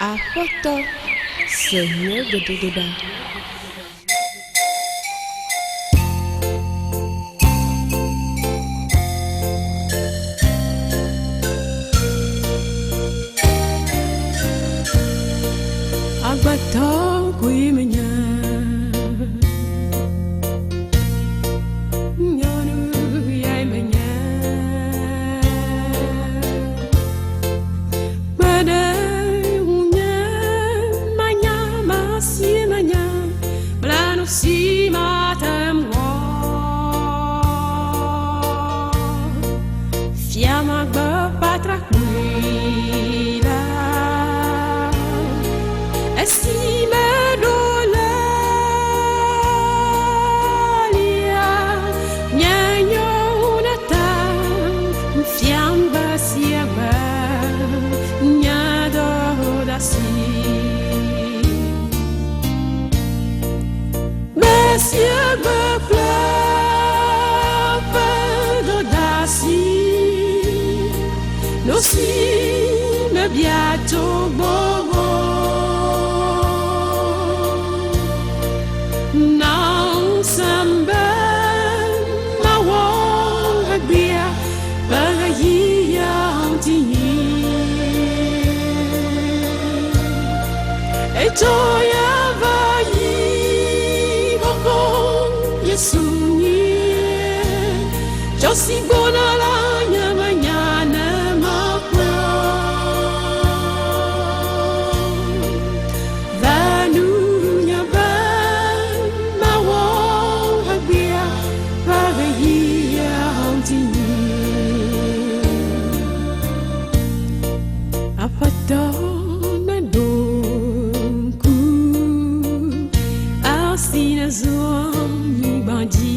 Apoto Seigneur de Dodeba. Agbato kuimenya Nyonu yaimenya Bada unya manya masih manya Belanu si matem wo Fiamma bapatra kuila Estima dolalia Nyanyo unatang Fiamba siaba Nyado dasi Besiaba plapa dodasi Nosi me biato bobo Não samba na honra bia para ia ontinha e toia vai com Jesus já se bona lá manhã Dona donku Alcina zomi bandi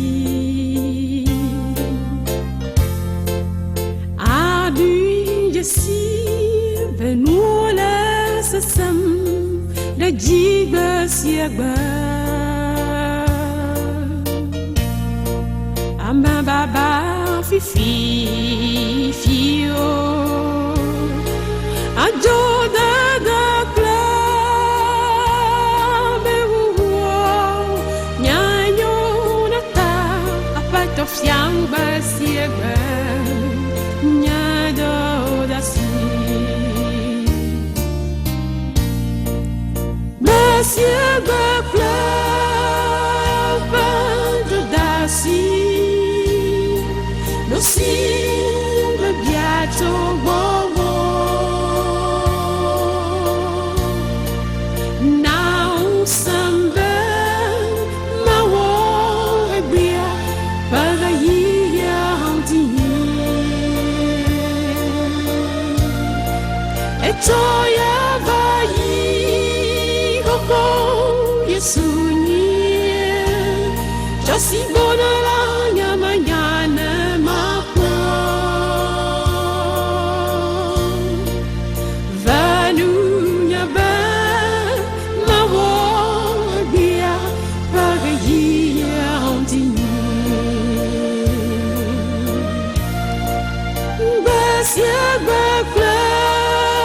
Adu jasi benula sesam Da jiba siagba Amba baba fifi fio Ajoda da clave Nyanyo nata Apato fiamba siega Nyado da si Basiega clave da si No si me biato Samba ma honra bia para ia ontinha e toia vai com Jesus já se bona lá manhã Siaba plava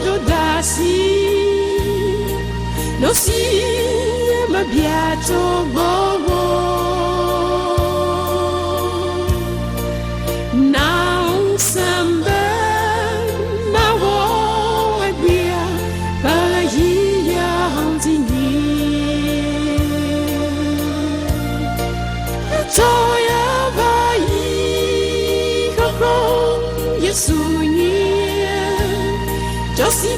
dodasi No si ma biato bobo Não samba ma honra bia para ia ontinha Toia vai Jesus já se